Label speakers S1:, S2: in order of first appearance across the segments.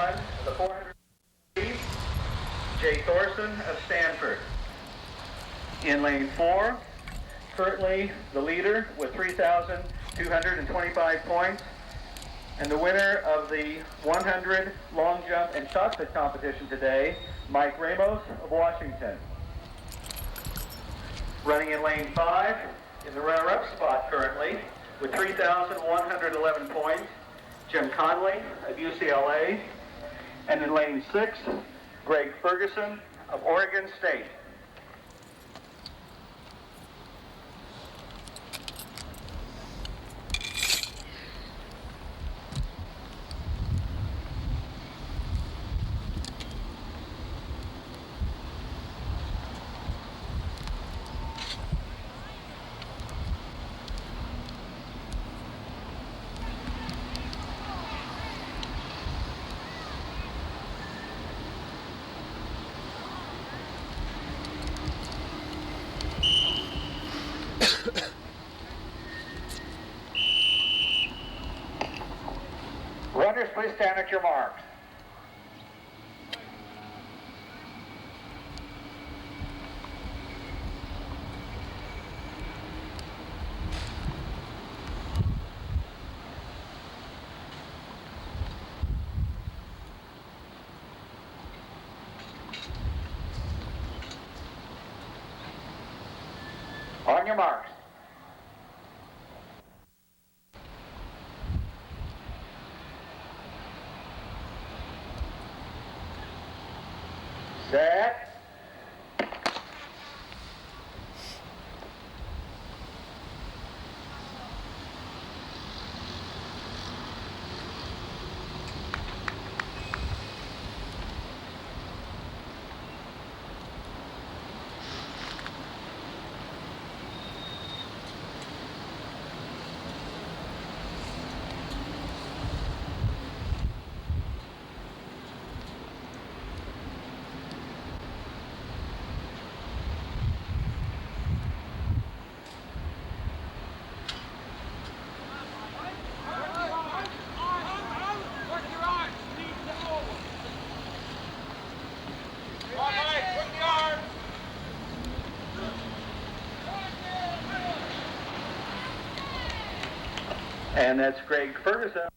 S1: The 400 Jay Thorson of Stanford. In lane 4, currently the leader with 3,225 points, and the winner of the 100 long jump and shot put competition today, Mike Ramos of Washington. Running in lane 5, in the runner-up spot currently, with 3,111 points, Jim Conley of UCLA, and in lane 6, Greg Ferguson of Oregon State. Runners, please stand at your marks. On your marks. Set. And that's Greg Ferguson.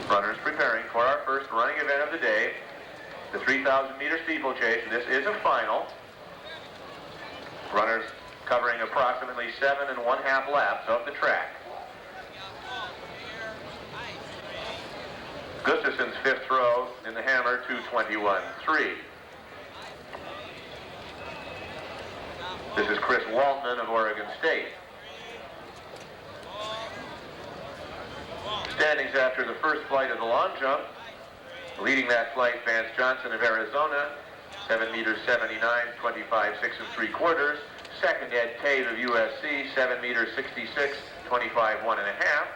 S1: Runners preparing for our first running event of the day, the 3,000 meter steeplechase. This is a final. Runners covering approximately 7 1/2 laps of the track.
S2: Gustafson's fifth throw in the hammer, 221.3. This is Chris Waltman of Oregon State. Standings after the first flight of the long jump. Leading that flight, Vance Johnson of Arizona, 7 meters 79, 25, 6 3/4. Second, Ed Tate of USC, 7 meters 66, 25, 1 1/2.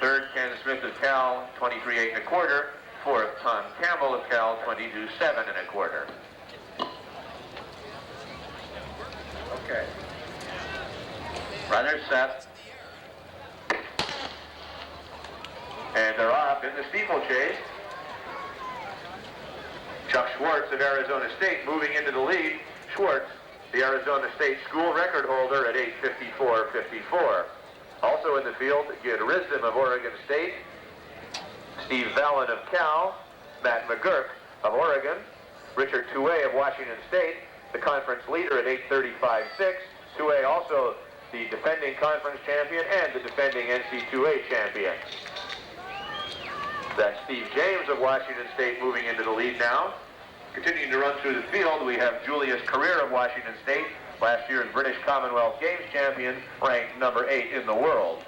S2: Third, Ken Smith of Cal, 23, 8 1/4. Fourth, Tom Campbell of Cal, 22, 7 1/4.
S1: Okay. Runners set.
S2: And they're off in the steeplechase. Chuck Schwartz of Arizona State moving into the lead. Schwartz, the Arizona State school record holder at 8:54.54. Also in the field, Gid Risdom of Oregon State, Steve Vallon of Cal, Matt McGurk of Oregon, Richard Touay of Washington State, the conference leader at 8:35.6. Touay also the defending conference champion and the defending NC2A champion. That's Steve James of Washington State moving into the lead now. Continuing to run through the field, we have Julius Career of Washington State, last year's British Commonwealth Games champion, ranked number 8 in the world.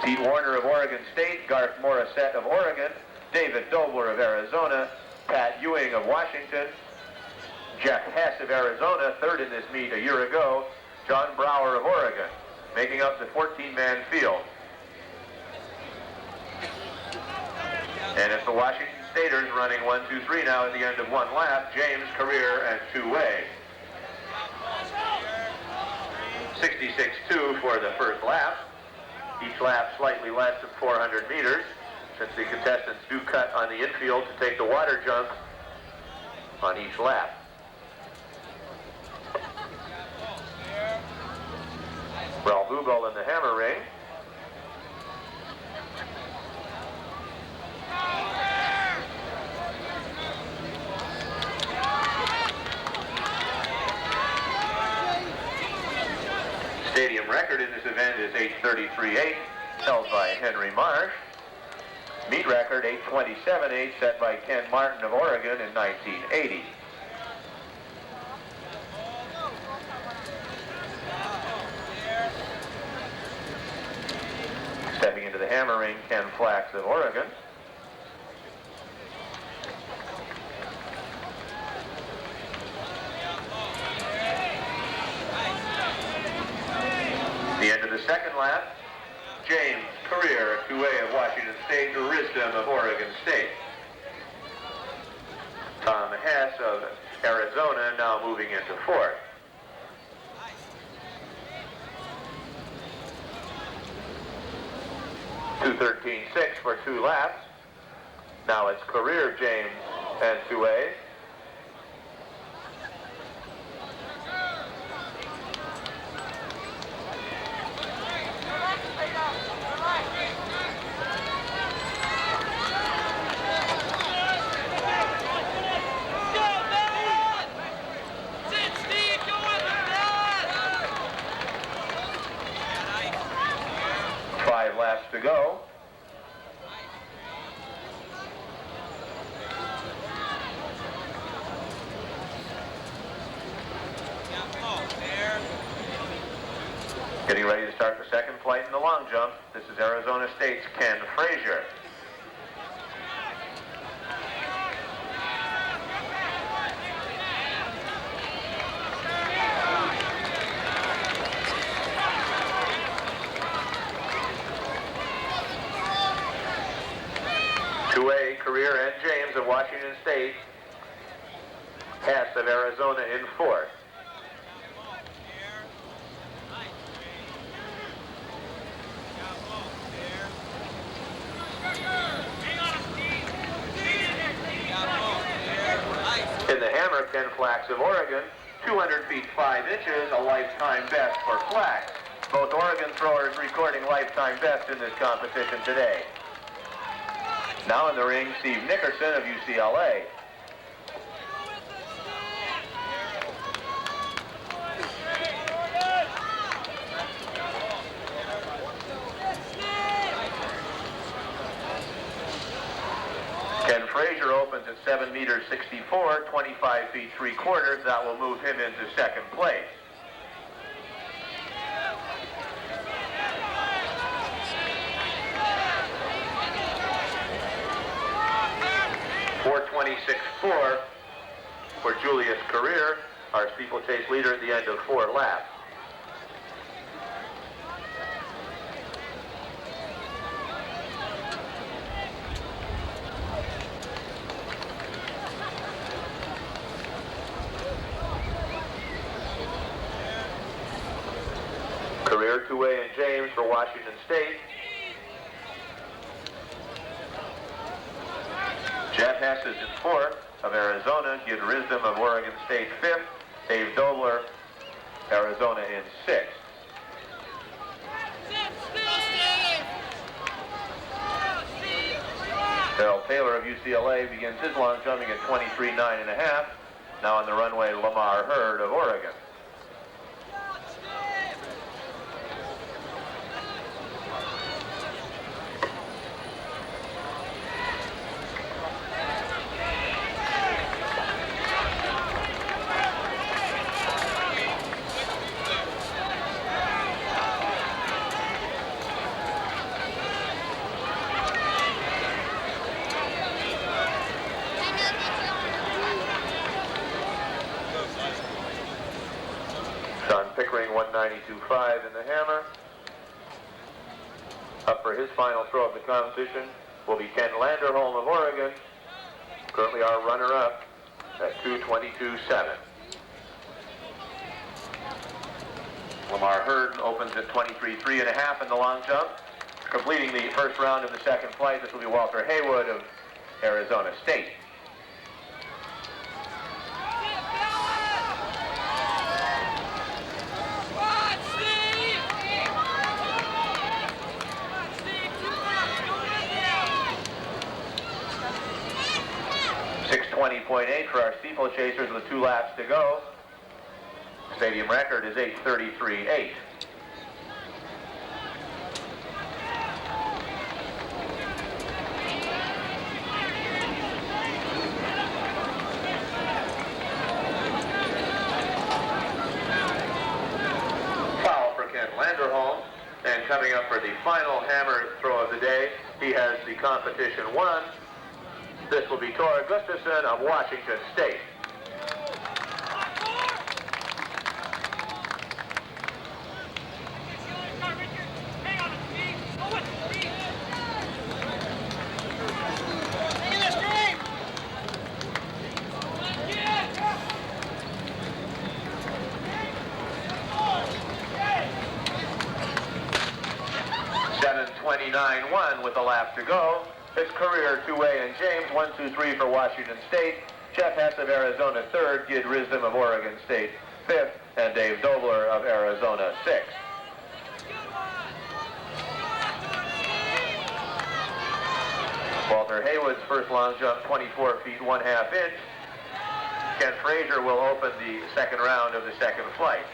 S2: Pete Warner of Oregon State, Garth Morissette of Oregon, David Dobler of Arizona, Pat Ewing of Washington, Jeff Hess of Arizona, third in this meet a year ago, John Brower of Oregon, making up the 14-man field. And it's the Washington Staters running 1, 2, 3 now at the end of one lap. James, Career, and Touay. 66.2 for the first lap. Each lap slightly less than 400 meters, since the contestants do cut on the infield to take the water jump on each lap. Ralph Hubel in the hammer ring. Stadium record in this event is 8:33.8, held by Henry Marsh. Meet record 8:27.8, set by Ken Martin of Oregon in 1980. Stepping into the hammer ring, Ken Flax of Oregon. The end of the second lap, James, Career, Touay of Washington State, Risdom of Oregon State. Tom Hess of Arizona now moving into fourth. .213.6 for 2 laps. Now it's Career, James, and Touay. Laps to go. Getting ready to start the second flight in the long jump. This is Arizona State's Ken Frazier. Touay, Career, and James of Washington State. Hess of Arizona in fourth. In the hammer, Ken Flax of Oregon, 200 feet 5 inches, a lifetime best for Flax. Both Oregon throwers recording lifetime best in this competition today. Now in the ring, Steve Nickerson of UCLA. 7 meters 64, 25 feet 3/4. That will move him into second place. .426.4 for Julius Career, our steeplechase leader at the end of 4 laps. Career, Two-Way, and James for Washington State. Jeff Hess is in 4th of Arizona. Gid Risdom of Oregon State 5th. Dave Dobler, Arizona in 6th. Darrell Taylor of UCLA begins his long jumping at 23.9½. Now on the runway, Lamar Hurd of Oregon. Pickering 192.5 in the hammer. Up for his final throw of the competition will be Ken Landerholm of Oregon, currently our runner-up at 2:22.7. Lamar Hurd opens at 23.3½ in the long jump. Completing the first round of the second flight, this will be Walter Haywood of Arizona State. .8 for our steeplechasers with 2 laps to go. Stadium record is 8:33.8. Foul for Ken Landerholm. And coming up for the final hammer throw of the day, he has the competition won. This will be Tor Gustafson of Washington State. .729.1 with a lap to go. His Career, Two-Way, and James, 1, 2, 3 for Washington State. Jeff Hess of Arizona 3rd, Gid Risdom of Oregon State 5th, and Dave Dobler of Arizona 6th. Walter Haywood's first long jump, 24 feet 1/2 inch. Ken Frazier will open the second round of the second flight.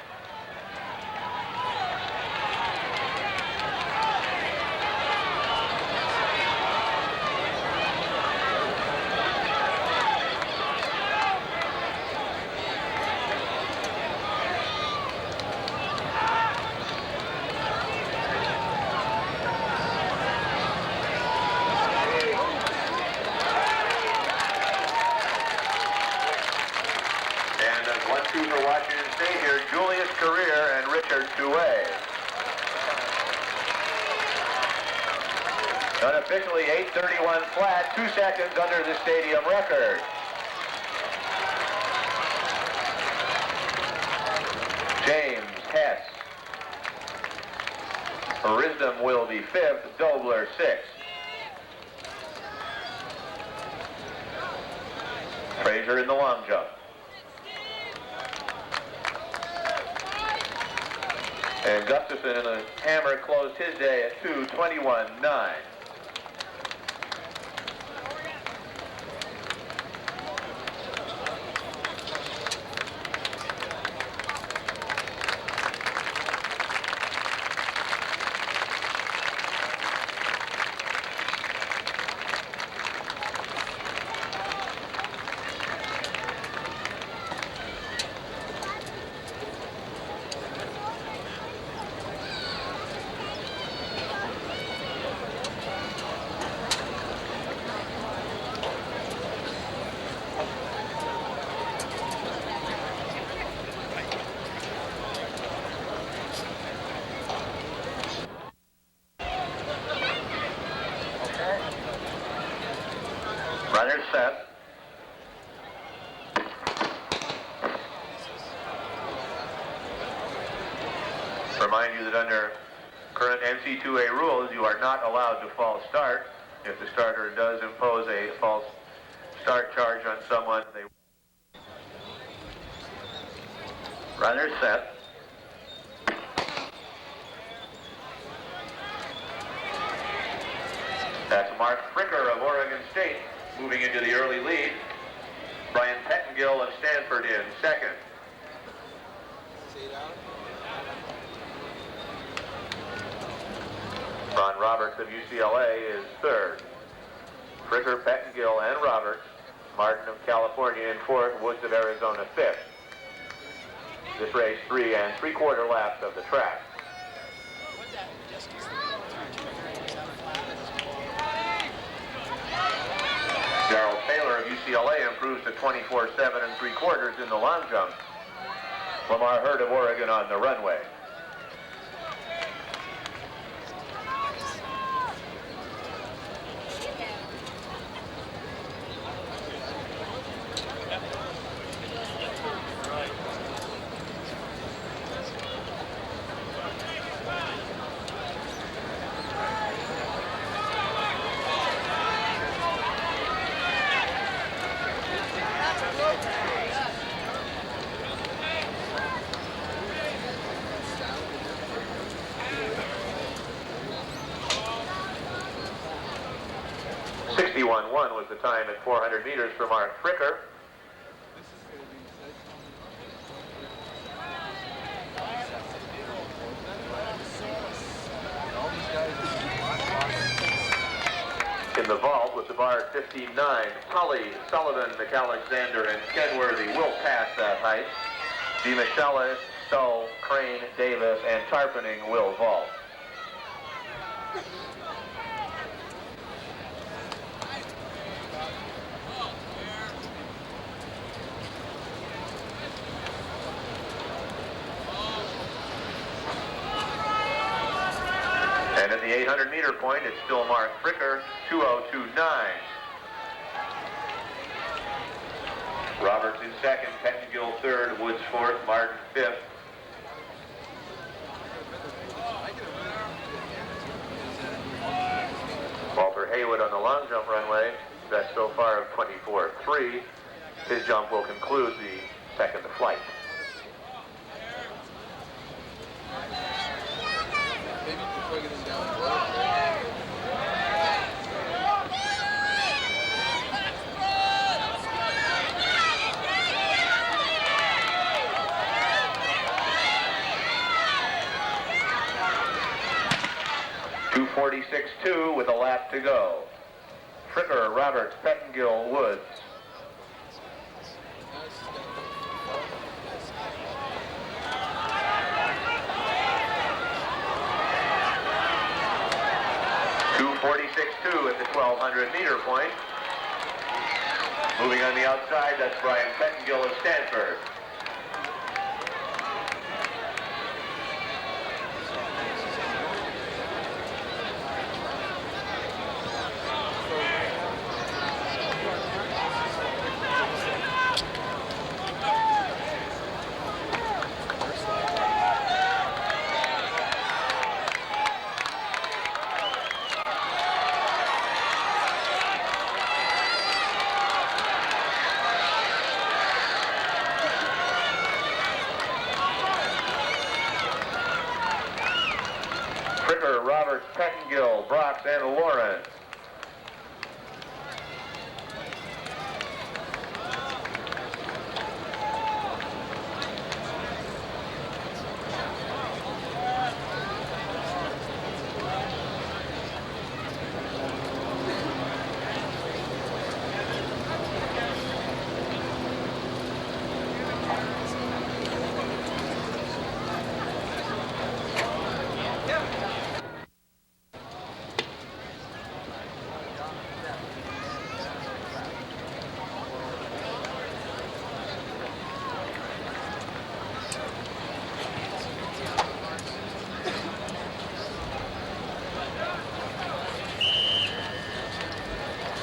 S2: For Washington State here, Julius Career and Richard Two-Way. Unofficially 8:31 flat, 2 seconds under the stadium record. James Hess. Risdom will be 5th, Dobler 6th. Frazier in the long jump. And Gustafson in the hammer closed his day at 2:21.9. set. Remind you that under current NC2A rules, you are not allowed to false start. If the starter does impose a false start charge on someone, they... Runner set. That's Mark Fricker of Oregon State moving into the early lead. Brian Pettengill of Stanford in second. Ron Roberts of UCLA is third. Fricker, Pettengill, and Roberts. Martin of California in fourth. Woods of Arizona fifth. This race 3 3/4 laps of the track. Darrell Taylor of UCLA improves to 24.7 3/4 in the long jump. Lamar Hurd of Oregon on the runway. Was the time at 400 meters for Mark Fricker. In the vault with the bar at 15.9, Tully, Sullivan, McAlexander, and Kenworthy will pass that height. DeMichelis, Stoll, Crane, Davis, and Tarpening will vault. And at the 800 meter point, it's still Mark Fricker, 2:02.9. Roberts in second, Pettengill third, Woods fourth, Martin fifth. Walter Haywood on the long jump runway, best so far of 24.3. His jump will conclude the second flight. .246.2 with a lap to go. Fricker, Roberts, Pettengill, Woods. .246.2 at the 1200 meter point. Moving on the outside, that's Brian Pettengill of Stanford. Fricker, Roberts, Pettengill, Brox, and Lawrence.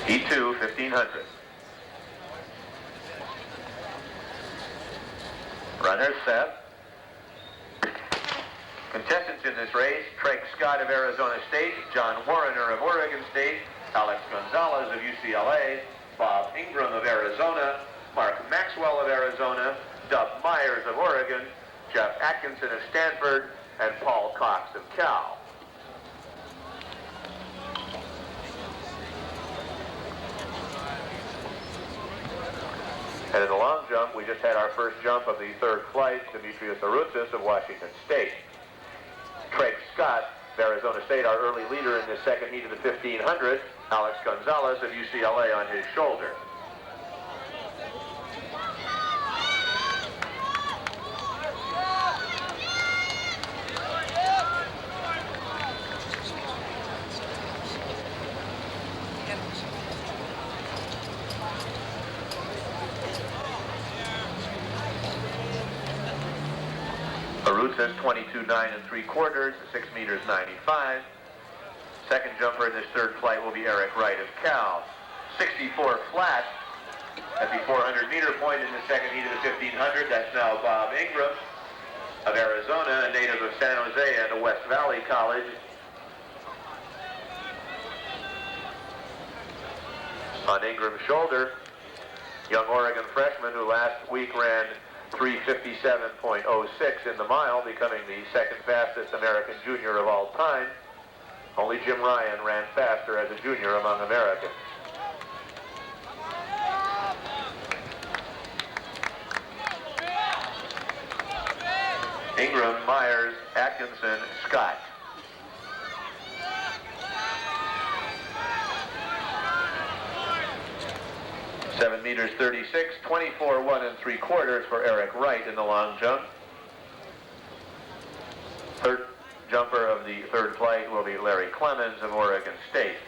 S2: E2, 1500. Runners set. Contestants in this race, Craig Scott of Arizona State, John Warrener of Oregon State, Alex Gonzalez of UCLA, Bob Ingram of Arizona, Mark Maxwell of Arizona, Dub Myers of Oregon, Jeff Atkinson of Stanford, and Paul Cox of Cal. And in the long jump, we just had our first jump of the third flight, Demetrius Aroutsis of Washington State. Craig Scott of Arizona State, our early leader in this second heat of the 1500, Alex Gonzalez of UCLA on his shoulder. Aroutsis 22.9 3/4, 6 meters 95. Second jumper in this third flight will be Eric Wright of Cal. 64 flat at the 400 meter point in the second heat of the 1500. That's now Bob Ingram of Arizona, a native of San Jose and a West Valley College. On Ingram's shoulder, young Oregon freshman who last week ran 3:57.06 in the mile, becoming the second fastest American junior of all time. Only Jim Ryan ran faster as a junior among Americans. Ingram, Myers, Atkinson, Scott. Seven meters 36, 24.1 3/4 for Eric Wright in the long jump. Third jumper of the third flight will be Larry Clemens of Oregon State.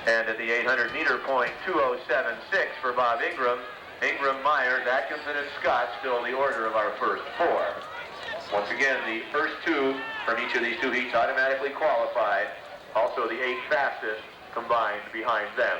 S2: And at the 800 meter point, 2:07.6 for Bob Ingram. Ingram, Myers, Atkinson, and Scott still the order of our first four. Once again, the first two from each of these two heats automatically qualified. Also the 8 fastest combined behind them.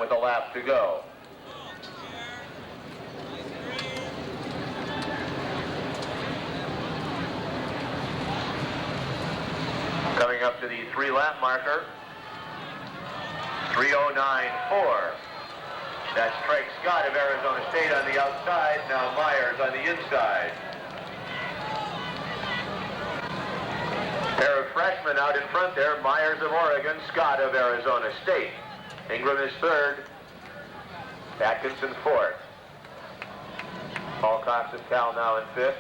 S2: With a lap to go. Coming up to the 3-lap marker, 3:09.4. That's Craig Scott of Arizona State on the outside, now Myers on the inside. Pair of freshmen out in front there, Myers of Oregon, Scott of Arizona State. Ingram is third, Atkinson fourth. Paul Cox of Cal now in fifth.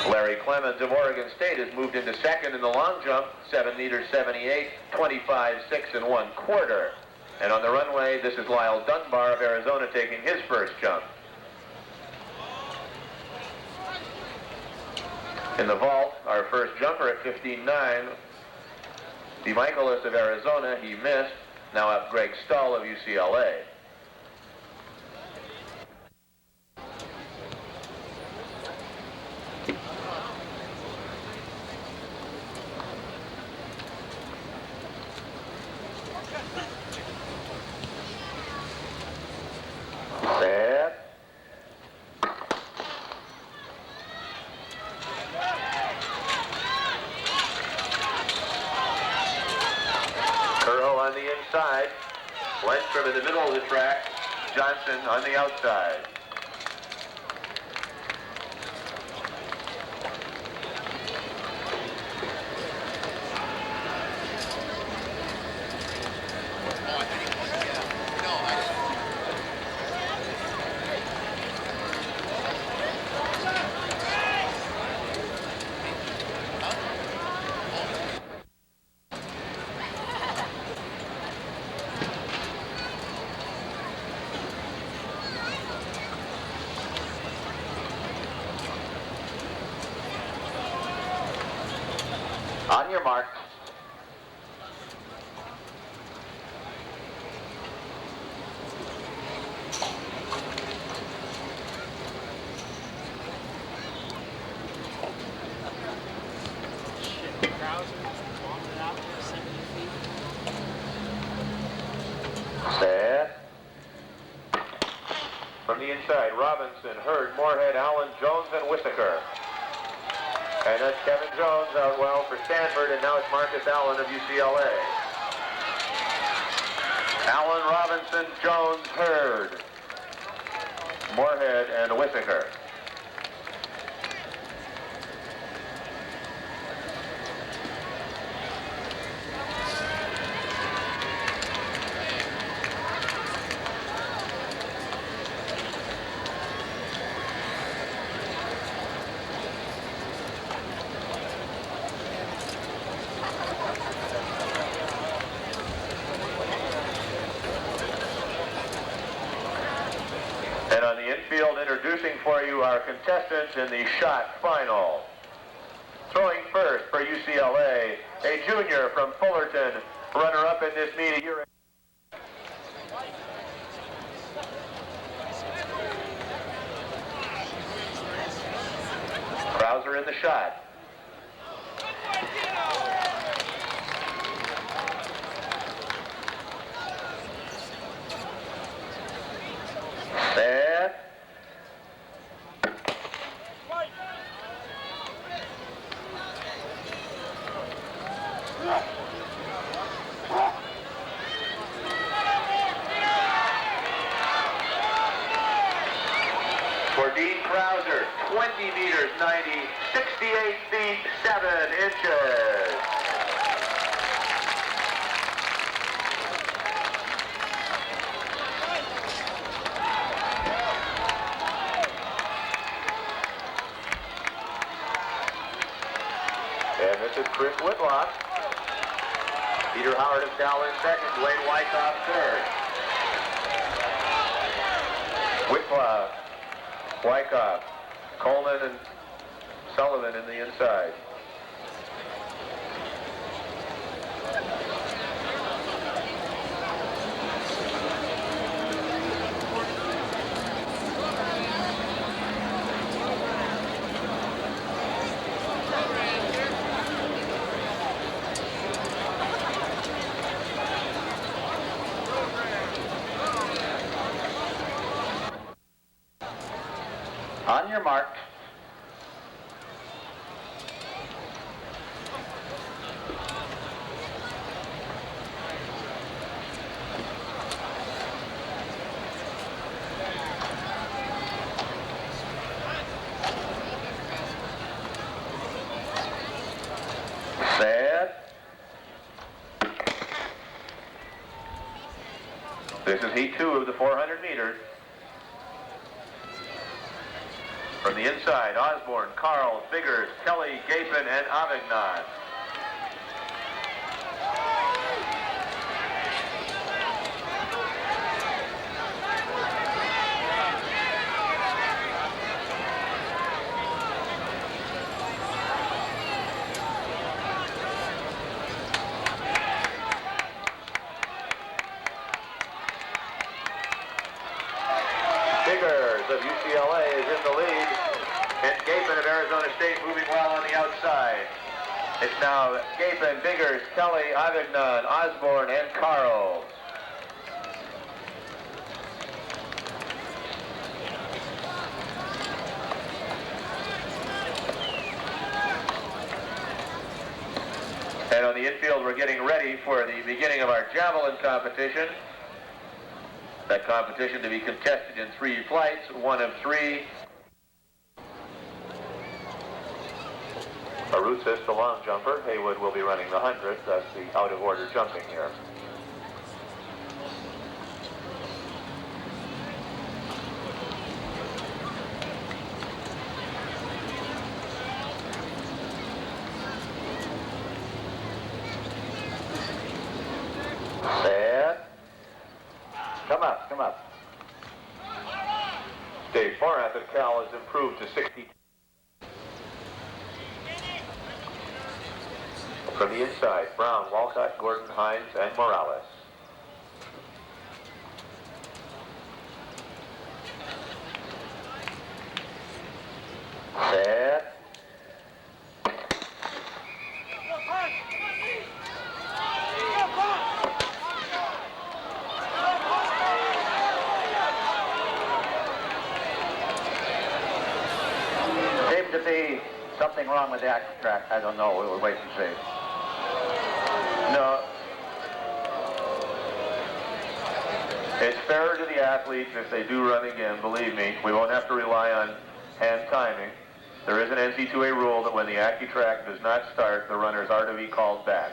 S2: Larry Clemens of Oregon State has moved into second in the long jump, 7 meters 78, 25.6 1/4. And on the runway, this is Lyle Dunbar of Arizona taking his first jump. In the vault, our first jumper at 15.9, DeMichaelis of Arizona, he missed. Now up Greg Stahl of UCLA. Inside, Lindstrom in the middle of the track, Johnson on the outside. On your mark. Set. From the inside, Robinson, Hurd, Moorhead, Allen, Jones, and Whittaker. And that's Kevin Jones out well for Stanford, and now it's Marcus Allen of UCLA. Allen, Robinson, Jones, Hurd, Moorhead, and Whittaker. And on the infield, introducing for you our contestants in the shot final. Throwing first for UCLA, a junior from Fullerton, runner-up in this meet a year ago. Krauser in the shot. Set. For Dean Krauser, 20 meters, 90, 68 feet, 7 inches. And this is Chris Whitlock. Peter Howard of Cal in second, Dwayne Wyckoff third. Whitlock, Wyckoff, Coleman, and Sullivan in the inside. On your mark. Set. This is heat 2 of the 400 meters. From the inside, Osborne, Carl, Biggers, Kelly, Gapin, and Avignon. Biggers of UCLA is in the lead, and Gapin of Arizona State moving well on the outside. It's now Gapin, Biggers, Kelly, Avignon, Osborne, and Carl. And on the infield, we're getting ready for the beginning of our javelin competition. That competition to be contested in 3 flights, 1 of 3. Arutz is the long jumper. Haywood will be running the 100. That's the out-of-order jumping here. Set. Come up, come up. Dave Forath at Cal has improved to 60. From the inside, Brown, Walcott, Gordon, Hines, and Morales. Set.
S3: Seems to be something wrong with the track. I don't know. We'll wait and see.
S2: No. It's fairer to the athletes if they do run again, believe me. We won't have to rely on hand timing. There is an NC2A rule that when the AccuTrack does not start, the runners are to be called back.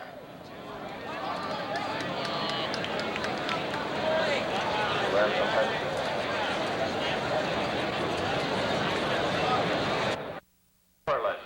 S2: Portland.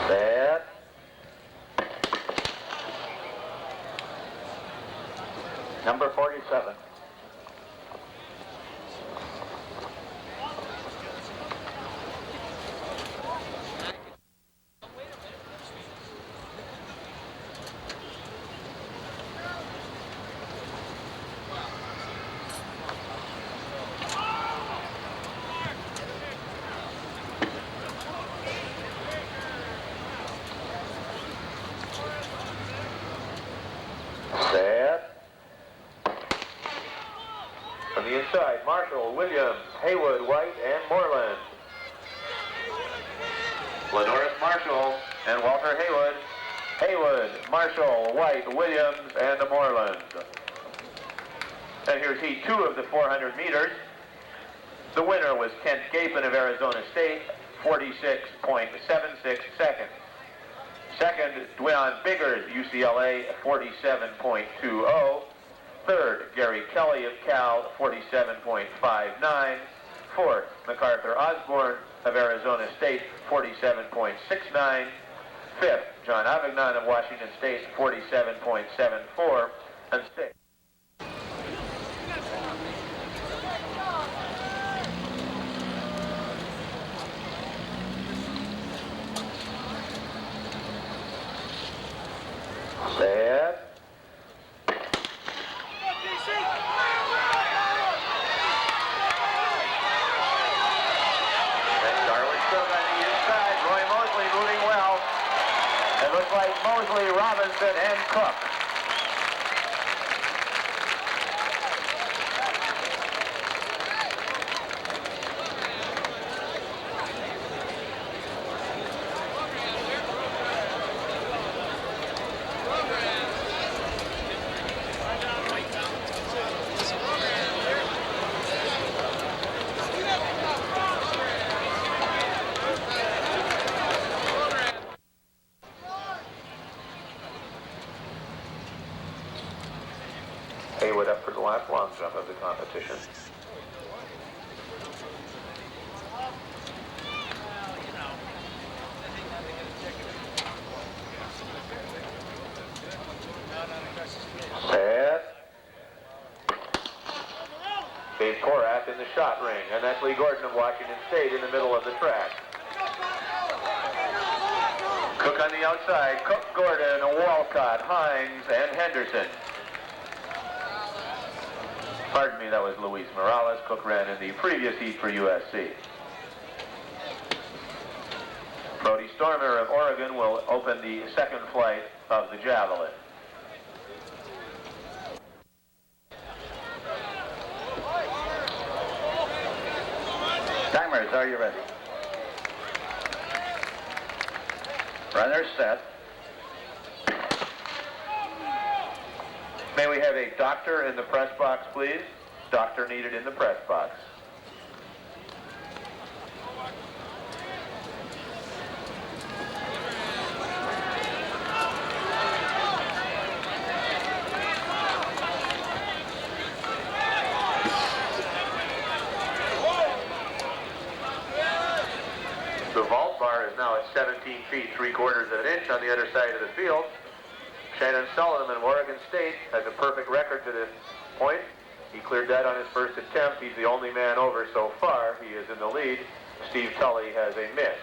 S2: Set.
S3: Number 47.
S2: Set. From the inside, Marshall, Williams, Haywood, White, and Moreland. Lenoris Marshall and Walter Haywood. Haywood, Marshall, White, Williams, and Moreland. And here's heat 2 of the 400 meters. The winner was Kent Gapin of Arizona State, 46.76 seconds. Second, Dwayne Biggers, UCLA, 47.20. Third, Gary Kelly of Cal, 47.59. Fourth, MacArthur Osborne of Arizona State, 47.69. Fifth, John Avignon of Washington State, 47.74. And sixth. Set. It looks like Mosley, Robinson, and Cook. Haywood up for the last long jump of the competition. Set. Dave Korath in the shot ring, and that's Lee Gordon of Washington State in the middle of the track. Cook on the outside, Cook, Gordon, Walcott, Hines, and Henderson. Pardon me, that was Luis Morales. Cook ran in the previous heat for USC. Brody Stormer of Oregon will open the second flight of the javelin.
S3: Timers, are you ready? Runners set.
S2: May we have a doctor in the press box, please? Doctor needed in the press box. The vault vault bar is now at 17 feet 3/4 of an inch on the other side of the field. Shannon Sullivan of Oregon State has a perfect record to this point. He cleared that on his first attempt. He's the only man over so far. He is in the lead. Steve Tully has a miss.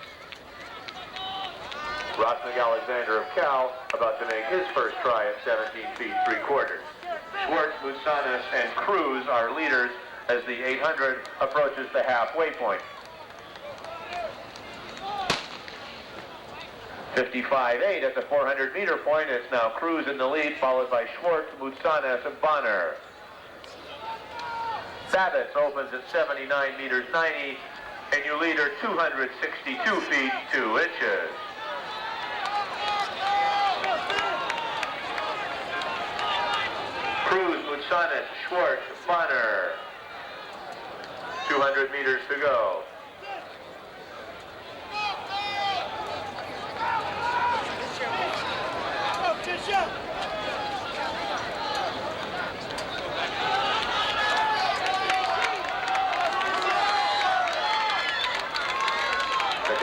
S2: Rosnick Alexander of Cal about to make his first try at 17 feet 3/4. Schwartz, Moussanis, and Cruz are leaders as the 800 approaches the halfway point. 55.8 at the 400-meter point. It's now Cruz in the lead, followed by Schwartz, Moussanis, and Bonner. Babbitt opens at 79 meters 90, and you leader 262 feet 2 inches. Cruz, Moussanis, Schwartz, Bonner. 200 meters to go.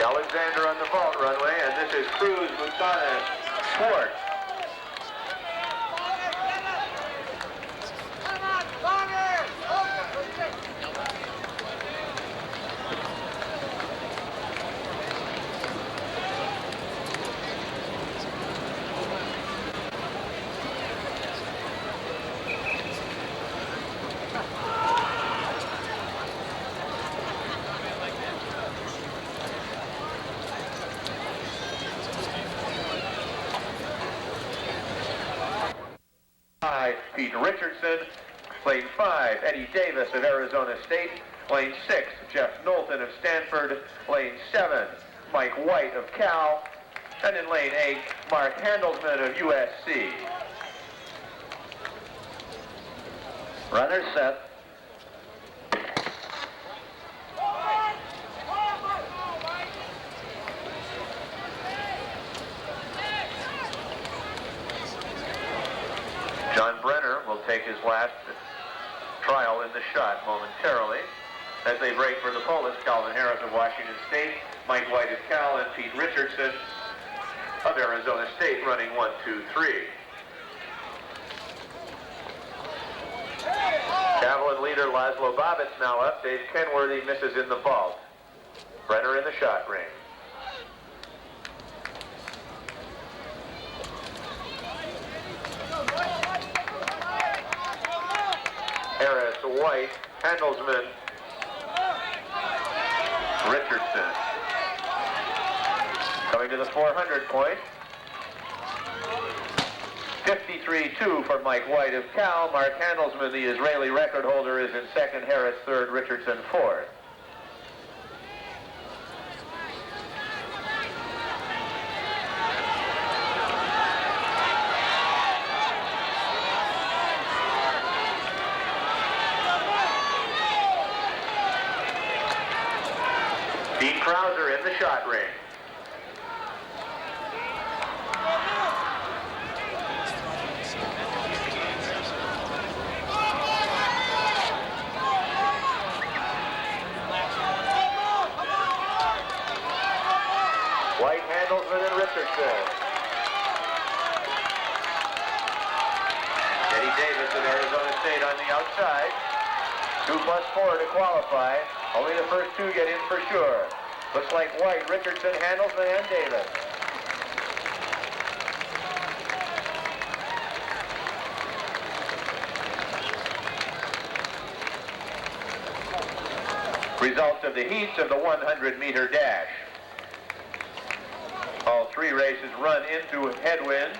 S2: Alexander on the vault runway, and this is Cruz, Moussanis, Schwartz. Pete Richardson. Lane 5, Eddie Davis of Arizona State. Lane 6, Jeff Knowlton of Stanford. Lane 7, Mike White of Cal. And in lane 8, Mark Handelsman of USC.
S3: Runners set.
S2: John Brenner will take his last trial in the shot momentarily as they break for the Polish, Calvin Harris of Washington State, Mike White of Cal, and Pete Richardson of Arizona State running 1, 2, 3. Javelin leader Laszlo Babbitt's now up. Dave Kenworthy misses in the vault. Brenner in the shot ring. Harris, White, Handelsman, Richardson. Coming to the 400 point. 53-2 for Mike White of Cal. Mark Handelsman, the Israeli record holder, is in second. Harris third. Richardson fourth. Dean Krauser in the shot ring. White, Handelsman, and Richardson. Eddie Davis of Arizona State on the outside. 2 plus 4 to qualify. Only the first 2 get in for sure. Looks like White, Richardson, Handelsman, and Davis. Results of the heats of the 100-meter dash. All 3 races run into headwinds.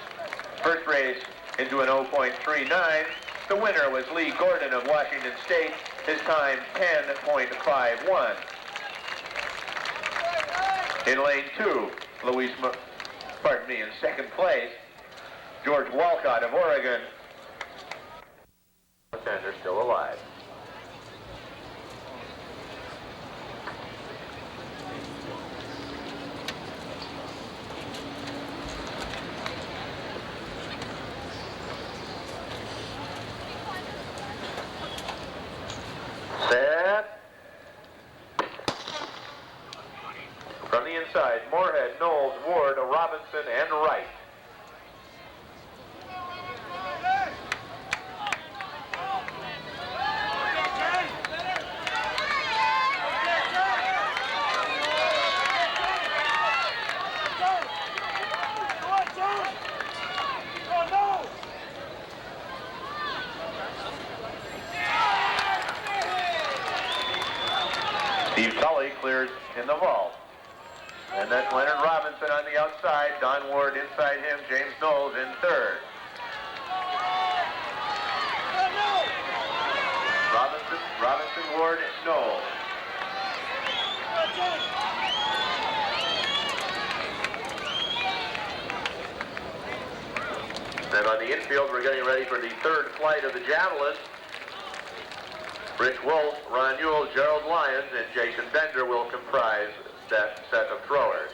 S2: First race into an 0.39. The winner was Lee Gordon of Washington State. His time 10.51. In lane 2, in second place, George Walcott of Oregon. Alexander still alive. Set. From the inside, Moorhead, Knowles, Ward, Robinson, and Wright. Steve Tully clears in the vault. And that's Leonard Robinson on the outside, Don Ward inside him, James Knowles in third. Robinson, Ward, Knowles. Then on the infield, we're getting ready for the third flight of the javelin. Rich Wolf, Ron Ewell, Gerald Lyons, and Jason Bender will comprise that set of throwers.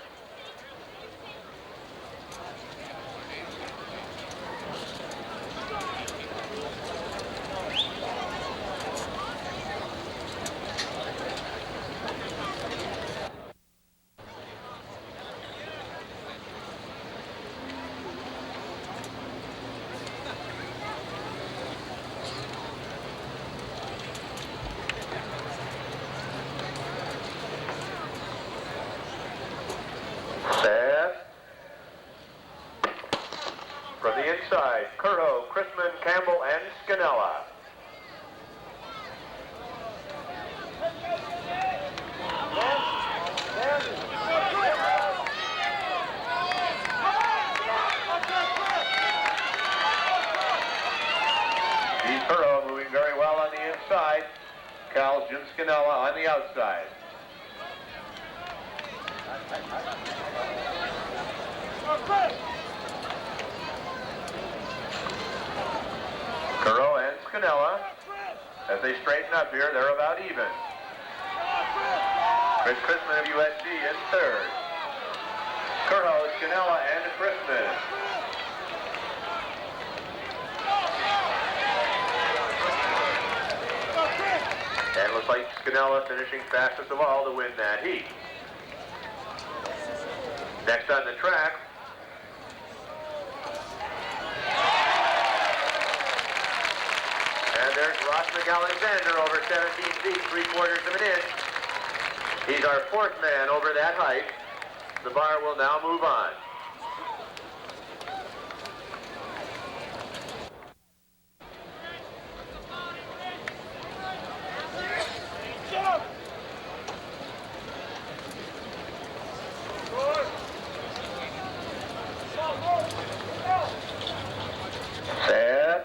S2: From the inside, Curho, Chrisman, Campbell, and Scannella. Steve Curho moving very well on the inside. Cal Jim Scannella on the outside. Curho and Scannella, as they straighten up here, they're about even. Chris Chrisman of USC in third. Curho, Scannella, and Chrisman. And it looks like Scannella finishing fastest of all to win that heat. Next on the track, and there's Ross McAlexander over 17 feet, 3/4 of an inch. He's our fourth man over that height. The bar will now move on. Set.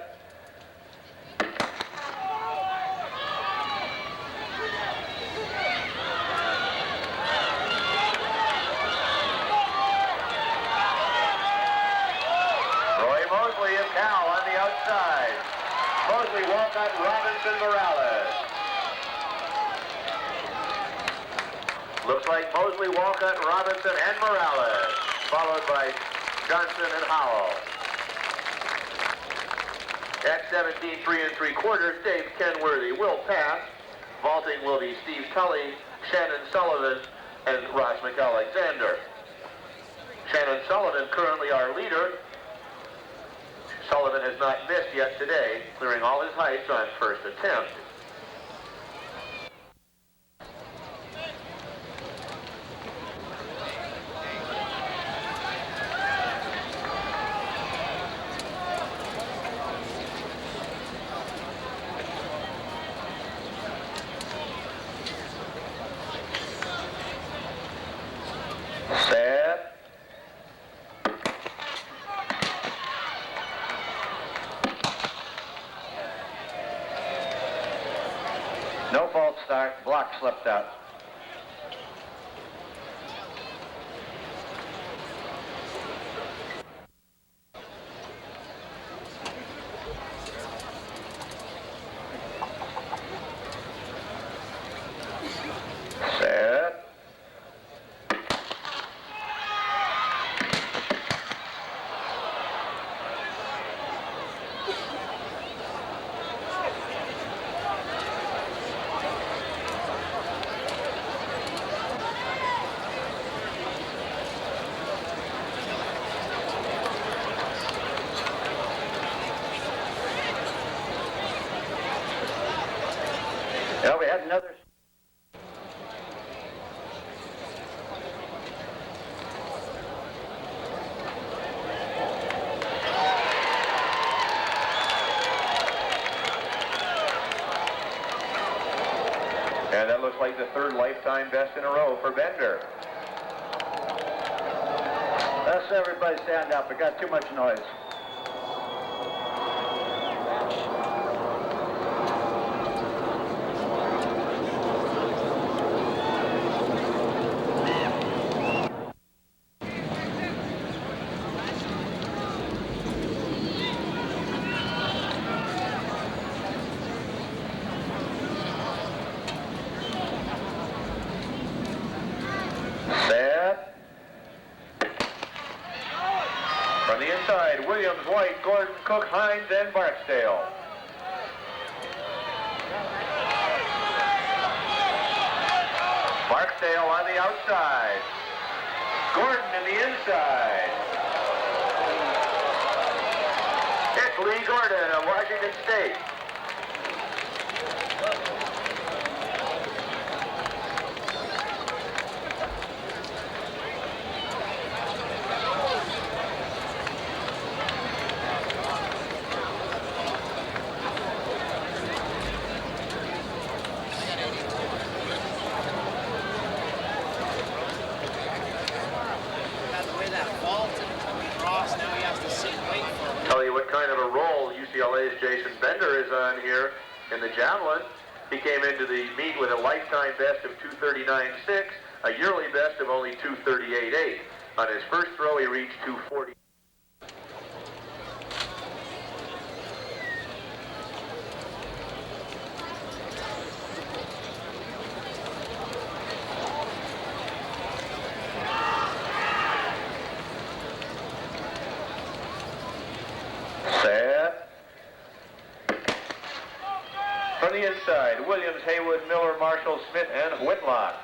S2: Mosley of Cal on the outside. Mosley, Walcott, Robinson, Morales. Looks like Mosley, Walcott, Robinson, and Morales, followed by Johnson and Howell. At 17, 3 3/4, Dave Kenworthy will pass. Vaulting will be Steve Tully, Shannon Sullivan, and Ross McAlexander. Shannon Sullivan currently our leader. Sullivan has not missed yet today, clearing all his heights on first attempt. Set. No false start, block slipped out. Set. like the third lifetime best in a row for Bender.
S3: Let's everybody stand up. We got too much noise.
S2: Set. From the inside, Williams, White, Gordon, Cook, Hines, and Barksdale. Barksdale on the outside. Gordon in the inside. It's Lee Gordon of Washington State. Tell you what kind of a role UCLA's Jason Bender is on here in the javelin. He came into the meet with a lifetime best of 239.6, a yearly best of only 238.8. On his first throw, he reached 240. Set. From the inside, Williams, Haywood, Miller, Marshall, Smith, and Whitlock.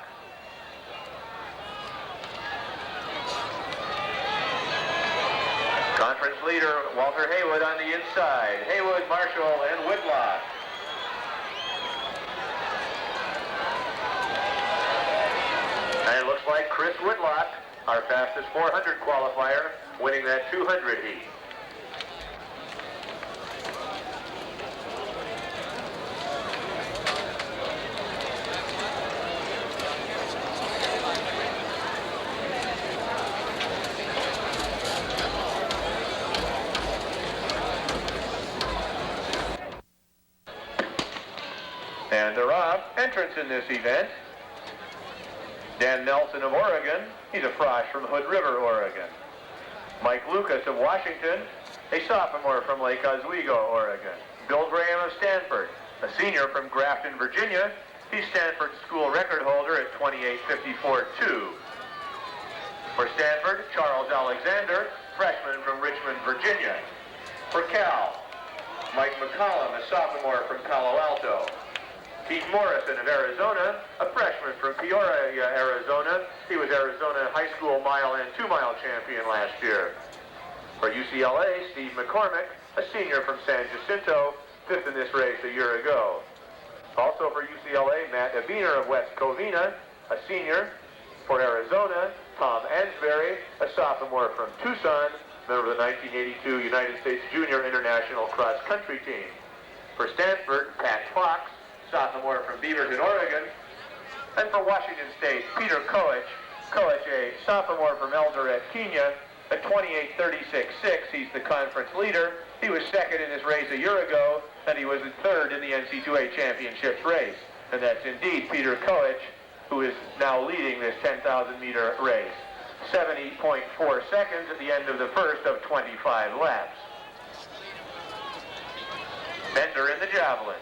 S2: Conference leader, Walter Haywood on the inside. Haywood, Marshall, and Whitlock. And it looks like Chris Whitlock, our fastest 400 qualifier, winning that 200 heat. And they're off. Entrance in this event, Dan Nelson of Oregon. He's a frosh from Hood River, Oregon. Mike Lucas of Washington, a sophomore from Lake Oswego, Oregon. Bill Graham of Stanford, a senior from Grafton, Virginia. He's Stanford's school record holder at 28.54.2. For Stanford, Charles Alexander, freshman from Richmond, Virginia. For Cal, Mike McCollum, a sophomore from Palo Alto. Pete Morrison of Arizona, a freshman from Peoria, Arizona. He was Arizona high school mile and 2-mile champion last year. For UCLA, Steve McCormick, a senior from San Jacinto, fifth in this race a year ago. Also for UCLA, Matt Ebiner of West Covina, a senior. For Arizona, Tom Ansberry, a sophomore from Tucson, member of the 1982 United States Junior International Cross Country Team. For Stanford, Pat Fox, sophomore from Beaverton, Oregon. And for Washington State, Peter Koech, a sophomore from Eldoret, Kenya, at 28.36.6. He's the conference leader. He was second in this race a year ago, and he was third in the NC2A Championships race. And that's indeed Peter Koech, who is now leading this 10,000-meter race. 70.4 seconds at the end of the first of 25 laps. Bender in the javelin.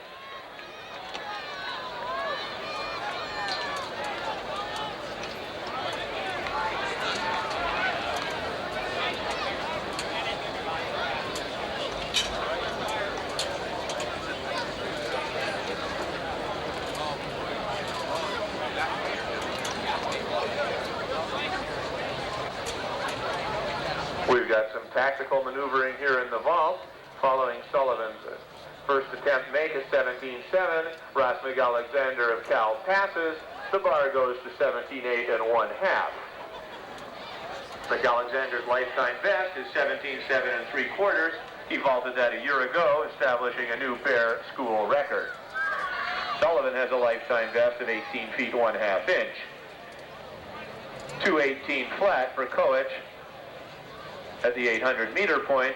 S2: We've got some tactical maneuvering here in the vault, following Sullivan's first attempt make at 17.7. Ross McAlexander of Cal passes. The bar goes to 17.8 1/2. McAlexander's lifetime best is 17.7 3/4. He vaulted that a year ago, establishing a new Bear school record. Sullivan has a lifetime best of 18 feet 1/2 inch. 2:18 flat for Koech at the 800 meter point.